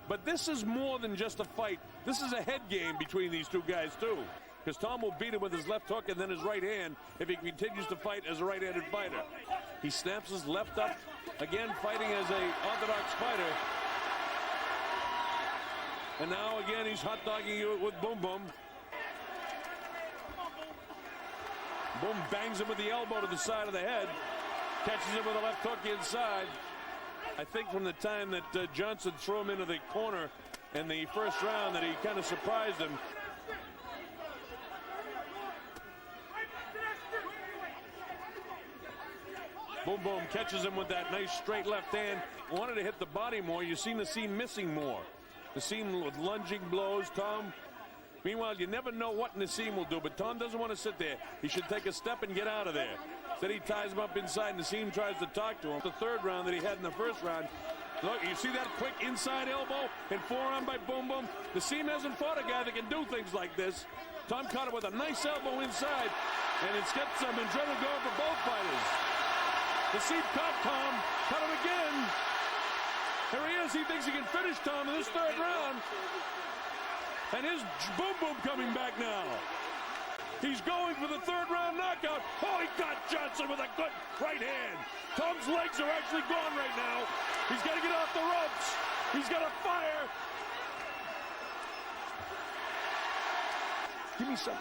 But this is more than just a fight. This is a head game between these two guys, too. Because Tom will beat him with his left hook and then his right hand if he continues to fight as a right-handed fighter. He snaps his left up, again fighting as an orthodox fighter. And now again he's hot-dogging you with Boom Boom. Boom bangs him with the elbow to the side of the head. Catches him with a left hook inside. I think from the time that Johnson threw him into the corner in the first round that he kind of surprised him. Boom Boom catches him with that nice straight left hand. Wanted to hit the body more. You see Naseem missing more. Naseem with lunging blows. Tom, meanwhile, you never know what Naseem will do, but Tom doesn't want to sit there. He should take a step and get out of there. Instead, he ties him up inside. Naseem tries to talk to him. The third round that he had in the first round. Look, you see that quick inside elbow and forearm by Boom Boom? Naseem hasn't fought a guy that can do things like this. Tom caught it with a nice elbow inside, and it's got some adrenaline going for both fighters. Naseem caught Tom, cut him again. Here he is. He thinks he can finish Tom in this third round. And his Boom Boom coming back now. He's going for the third round knockout. Oh, he got Johnson with a good right hand. Tom's legs are actually gone right now. He's got to get off the ropes. He's got to fire. Give me some.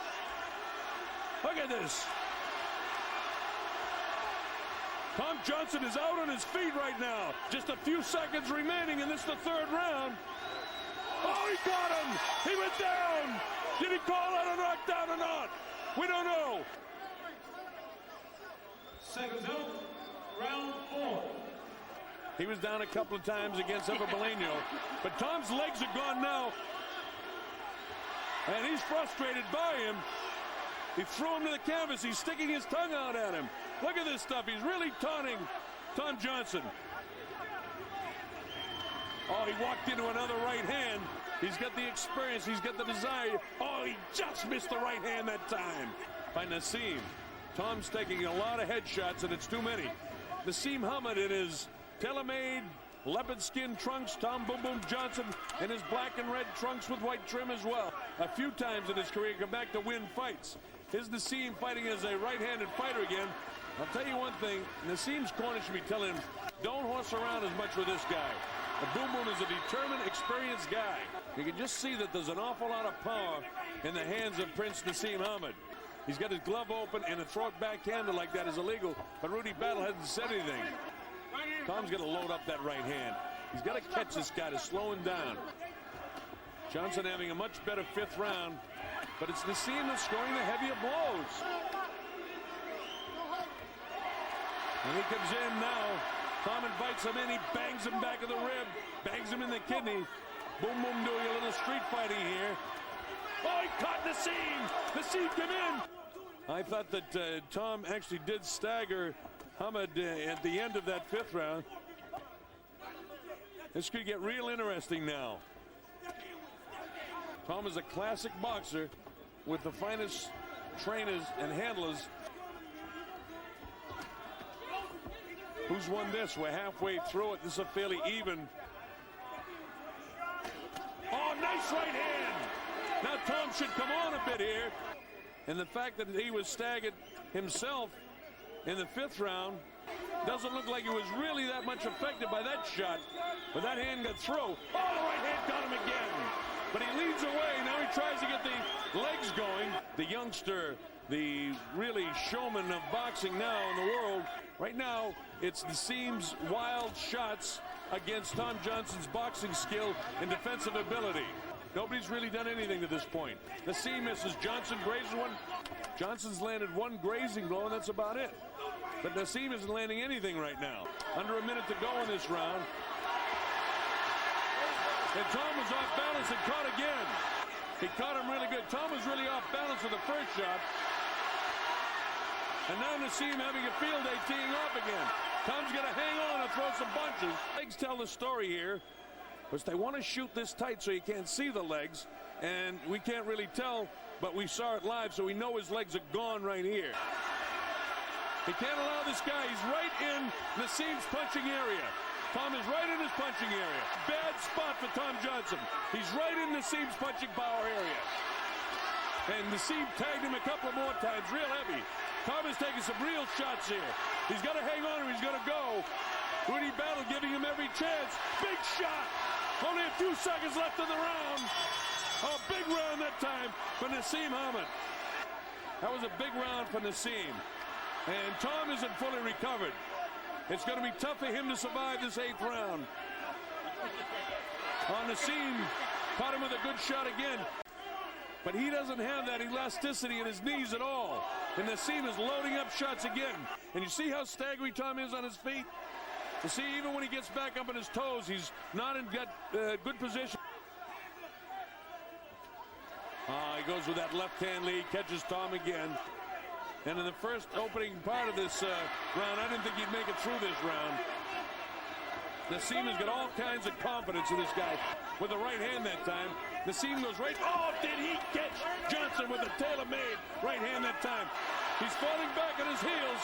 Look at this. Tom Johnson is out on his feet right now. Just a few seconds remaining in this, the third round. Oh, he got him. He went down. Did he call out a knockdown or not? We don't know. Seconds out. Round 4. He was down a couple of times against Everbolino, but Tom's legs are gone now. And he's frustrated by him. He threw him to the canvas. He's sticking his tongue out at him. Look at this stuff. He's really taunting Tom Johnson. Oh, he walked into another right hand. He's got the experience. He's got the desire. Oh, he just missed the right hand that time by Naseem. Tom's taking a lot of headshots, and it's too many. Naseem Hamed in his tailor-made leopard skin trunks. Tom Boom Boom Johnson in his black and red trunks with white trim as well. A few times in his career, come back to win fights. Here's Naseem fighting as a right-handed fighter again. I'll tell you one thing. Naseem's corner should be telling him, don't horse around as much with this guy. The Boom Boom is a determined, experienced guy. You can just see that there's an awful lot of power in the hands of Prince Naseem Hamed. He's got his glove open, and a throat backhander like that is illegal, but Rudy Battle hasn't said anything. Tom's going to load up that right hand. He's got to catch this guy to slow him down. Johnson having a much better fifth round, but it's Naseem that's scoring the heavier blows. And he comes in now. Tom invites him in. He bangs him back of the rib, bangs him in the kidney. Boom Boom doing a little street fighting here. Oh, he caught Naseem. Naseem came in. I thought that Tom actually did stagger Hamed at the end of that fifth round. This could get real interesting now. Tom is a classic boxer with the finest trainers and handlers. Who's won this? We're halfway through it. This is a fairly even. Oh, nice right hand. Now Tom should come on a bit here. And the fact that he was staggered himself in the fifth round doesn't look like he was really that much affected by that shot. But that hand got through. Oh, the right hand got him again. But he leads away. Now he tries to get the legs going. The youngster, the really showman of boxing now in the world. Right now, it's Naseem's wild shots against Tom Johnson's boxing skill and defensive ability. Nobody's really done anything to this point. Naseem misses. Johnson grazes one. Johnson's landed one grazing blow, and that's about it. But Naseem isn't landing anything right now. Under a minute to go in this round. And Tom was off balance and caught again. He caught him really good. Tom was really off balance with the first shot. And now Naseem having a field day teeing off again. Tom's going to hang on and throw some punches. Legs tell the story here. Because they want to shoot this tight so you can't see the legs. And we can't really tell, but we saw it live, so we know his legs are gone right here. He can't allow this guy. He's right in Naseem's punching area. Tom is right in his punching area. Bad spot for Tom Johnson. He's right in Naseem's punching power area. And Naseem tagged him a couple more times, real heavy. Tom is taking some real shots here. He's got to hang on or he's going to go. Rudy Battle giving him every chance. Big shot. Only a few seconds left in the round. A big round that time for Naseem Hamed. That was a big round for Naseem. And Tom isn't fully recovered. It's going to be tough for him to survive this eighth round. Naseem caught him with a good shot again. but he doesn't have that elasticity in his knees at all. And Naseem is loading up shots again. And you see how staggery Tom is on his feet? You see, even when he gets back up on his toes, he's not in good position. He goes with that left-hand lead, catches Tom again. And in the first opening part of this round, I didn't think he'd make it through this round. Naseem has got all kinds of confidence in this guy with the right hand that time. Naseem goes right. Oh, did he catch Johnson with a tailor-made right hand that time? He's falling back on his heels.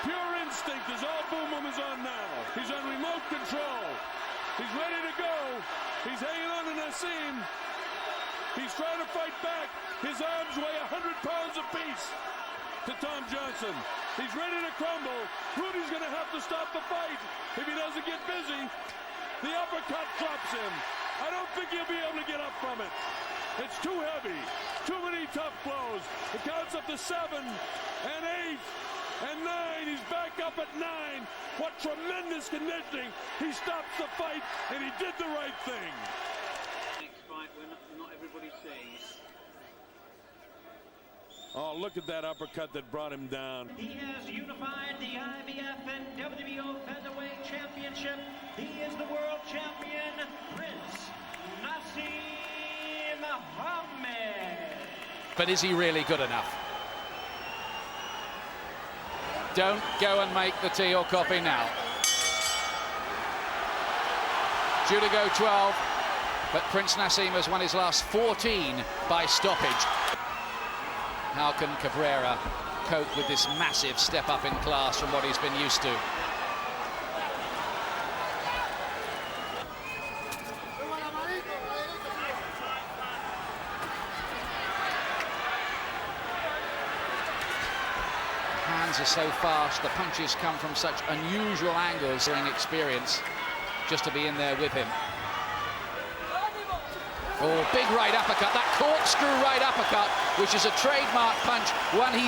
Pure instinct is all Boom is on now. He's on remote control. He's ready to go. He's hanging on to Naseem. He's trying to fight back. His arms weigh 100 pounds apiece to Tom Johnson. He's ready to crumble. Rudy's going to have to stop the fight if he doesn't get busy. The uppercut drops him. I don't think he'll be able to get up from it. It's too heavy. Too many tough blows. It counts up to 7 and 8 and 9. He's back up at 9. What tremendous conditioning. He stops the fight, and he did the right thing. Next fight, not everybody sees. Oh, look at that uppercut that brought him down. He has unified the IBF and WBO Featherweight Championship. He is the world champion, Prince Naseem Hamed. But is he really good enough? Don't go and make the tea or coffee now. Due to go 12, but Prince Naseem has won his last 14 by stoppage. How can Cabrera cope with this massive step up in class from what he's been used to? Hands are so fast, the punches come from such unusual angles during experience just to be in there with him. Oh, big right uppercut, that corkscrew right uppercut, which is a trademark punch, one he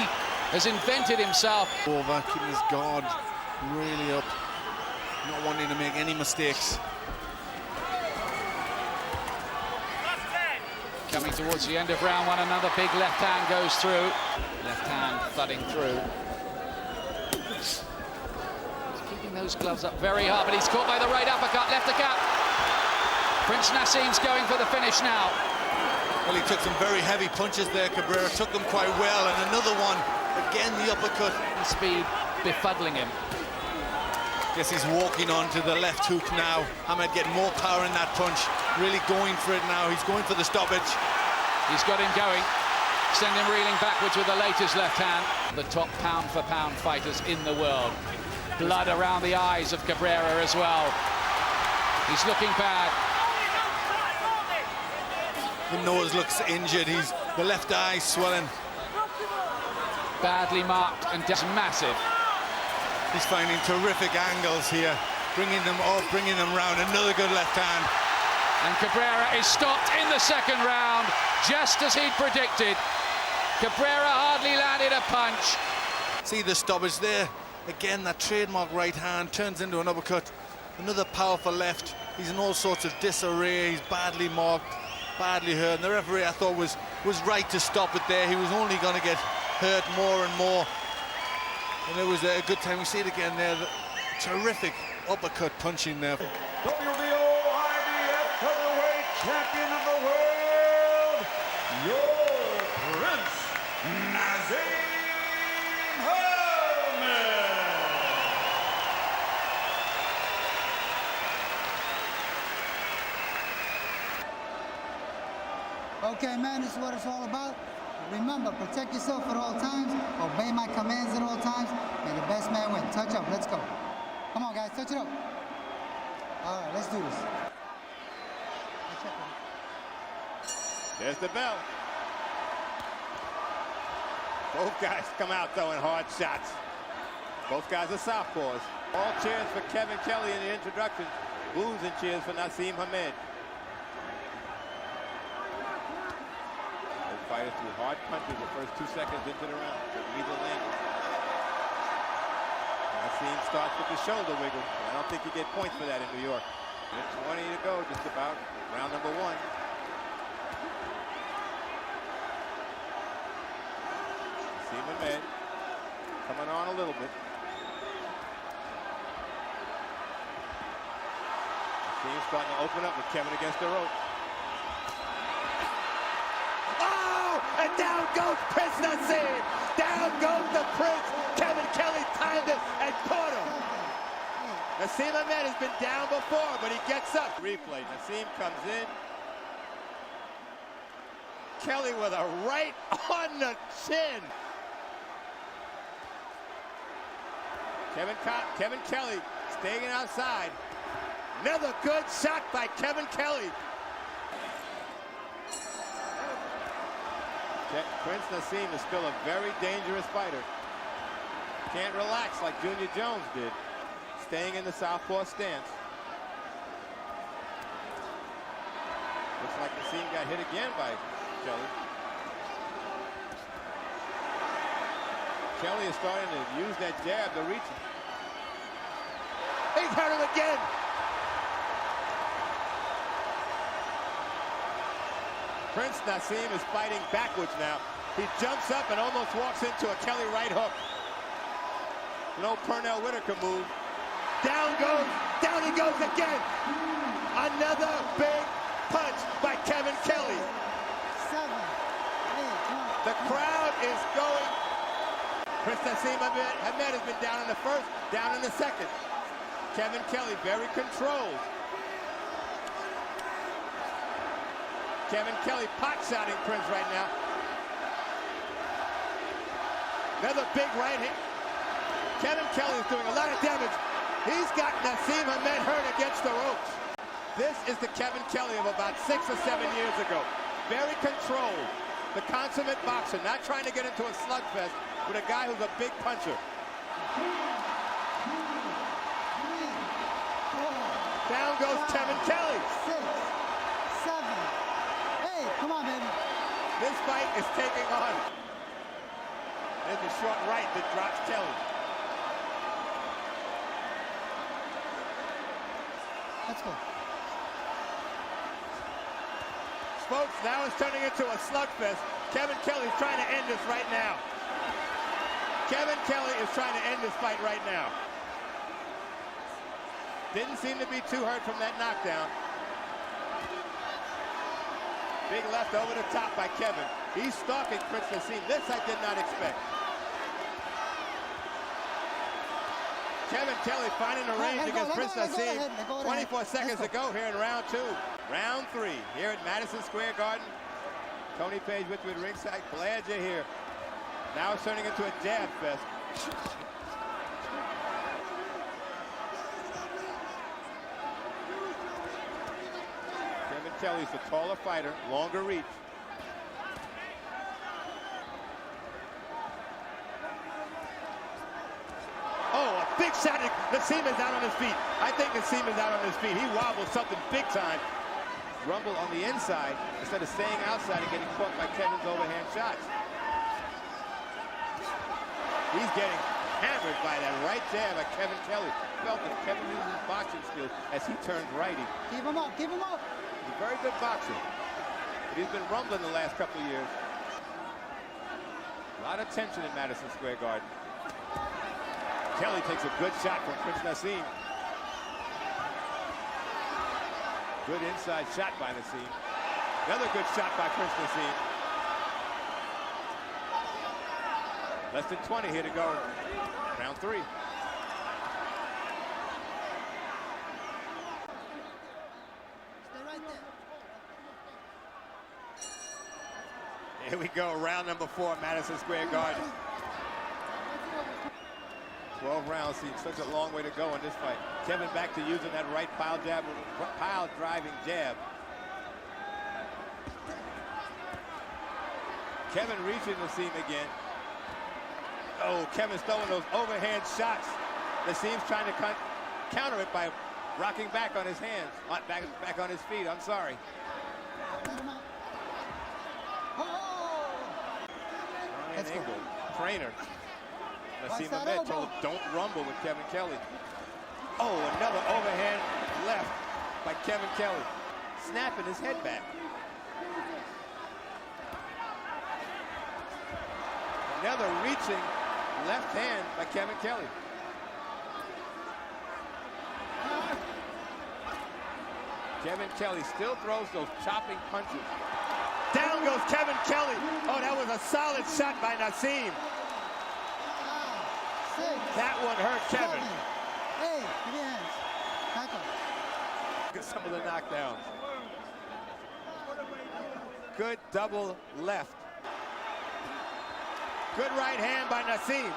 has invented himself. Over, keeping his guard really up, not wanting to make any mistakes. Coming towards the end of round one, another big left hand goes through. Left hand thudding through. He's keeping those gloves up very hard, but he's caught by the right uppercut, left the cap. Prince Naseem's going for the finish now. Well, he took some very heavy punches there, Cabrera took them quite well, and another one, again the uppercut. The speed befuddling him. Guess he's walking on to the left hook now. Hamed getting more power in that punch, really going for it now. He's going for the stoppage. He's got him going, send him reeling backwards with the latest left hand. The top pound-for-pound fighters in the world. Blood around the eyes of Cabrera as well. He's looking bad. The nose looks injured. The left eye swelling. Badly marked and just massive. He's finding terrific angles here, bringing them up, bringing them round. Another good left hand. And Cabrera is stopped in the second round, just as he'd predicted. Cabrera hardly landed a punch. See the stoppage there. Again, that trademark right hand turns into an uppercut. Another powerful left. He's in all sorts of disarray. He's badly marked, badly hurt. And the referee, I thought, was right to stop it there. He was only going to get hurt more and more. And it was a good time. We see it again there. The terrific uppercut punching there. WBO IBF Featherweight Champion of the World, your Prince Naseem Hamed. Okay, man, this is what it's all about. Remember, protect yourself at all times, obey my commands at all times, and the best man win. Touch up, let's go. Come on, guys, touch it up. All right, let's do this. There's the bell. Both guys come out throwing hard shots. Both guys are southpaws. All cheers for Kevin Kelley in the introduction. Boos and cheers for Naseem Hamed. Fighters threw hard punches the first 2 seconds into the round. Neither landed. Naseem starts with the shoulder wiggle. I don't think you get points for that in New York. And 20 to go, just about round number 1. coming on a little bit. Naseem starting to open up with Kevin against the rope. Oh, and down goes Prince Naseem. Down goes the Prince. Kevin Kelley timed it and caught him. Naseem Hamed has been down before, but he gets up. Replay. Naseem comes in. Kelley with a right on the chin. Kevin Kelley staying outside. Another good shot by Kevin Kelley. Prince Naseem is still a very dangerous fighter. Can't relax like Junior Jones did. Staying in the southpaw stance. Looks like Naseem got hit again by Kelley. Kelley is starting to use that jab to reach him. He's hurt him again. Prince Naseem is fighting backwards now. He jumps up and almost walks into a Kelley right hook. No Pernell Whitaker move. Down he goes again. Another big punch by Kevin Kelley. 7, 8, 9. The crowd is going. Prince Naseem Hamed has been down in the first, down in the second. Kevin Kelley very controlled. Kevin Kelley pot-shotting Prince right now. Another big right hand. Kevin Kelley is doing a lot of damage. He's got Naseem Hamed hurt against the ropes. This is the Kevin Kelley of about 6 or 7 years ago. Very controlled. The consummate boxer, not trying to get into a slugfest with a guy who's a big puncher. Down goes Kevin Kelley. 6, 7, 8. Come on, baby. This fight is taking on. There's a short right that drops Kelley. Let's go. Folks, now it's turning into a slugfest. Kevin Kelley's trying to end this right now. Kevin Kelley is trying to end this fight right now. Didn't seem to be too hurt from that knockdown. Big left over the top by Kevin. He's stalking Prince Naseem. This I did not expect. Kevin Kelley finding the range against Prince Naseem. 24 seconds to go here in round 2. Round 3 here at Madison Square Garden. Tony Page with you at ringside. Glad you're here. Now it's turning into a jab fest. Kevin Kelley's the taller fighter, longer reach. Oh, a big shot. Naseem is out on his feet. I think Naseem is out on his feet. He wobbled something big time. Rumble on the inside instead of staying outside and getting caught by Kevin's overhand shots. He's getting hammered by that right jab by Kevin Kelley. Felt that Kevin used his boxing skills as he turned righty. Keep him up, keep him up. He's a very good boxer, but he's been rumbling the last couple of years. A lot of tension in Madison Square Garden. Kelley takes a good shot from Prince Naseem. Good inside shot by Naseem. Another good shot by Prince Naseem. Less than 20 here to go. Round 3. Stay right there. Here we go, round number 4, Madison Square Garden. 12 rounds, seems such a long way to go in this fight. Kevin back to using that right pile driving jab. Kevin reaching Naseem again. Oh, Kevin's throwing those overhand shots. Naseem's trying to counter it by rocking back on his hands, back on his feet, I'm sorry. Ryan Engel, trainer. Naseem Hamed told him, don't rumble with Kevin Kelley. Oh, another overhand left by Kevin Kelley. Snapping his head back. Another reaching Left hand by Kevin Kelley. Kevin Kelley still throws those chopping punches. Down goes Kevin Kelley. Oh, that was a solid shot by Naseem. That one hurt Kevin. Hey, give me your hands. Back up. Look at some of the knockdowns. Good double left. Good right hand by Naseem.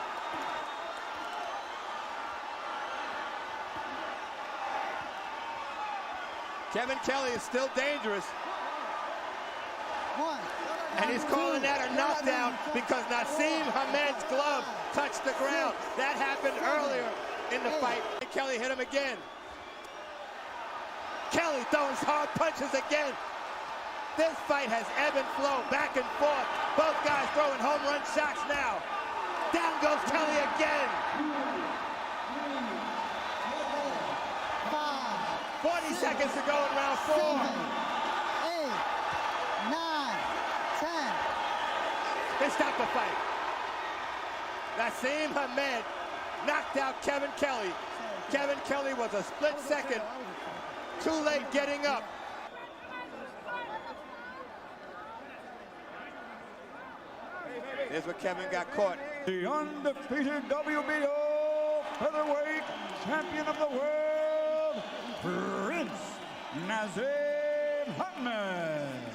Kevin Kelley is still dangerous. And he's calling that a knockdown because Naseem Hamed's glove touched the ground. That happened earlier in the fight. Kelley hit him again. Kelley throws hard punches again. This fight has ebb and flow, back and forth. Both guys throwing home run shots now. Down goes Kelley again. 40 seconds to go in round 4. 7, 8, 9, 10. They stopped the fight. Naseem Hamed knocked out Kevin Kelley. Kevin Kelley was a split second too late getting up. Here's where Kevin got caught. The undefeated WBO featherweight champion of the world, Prince Naseem Hamed.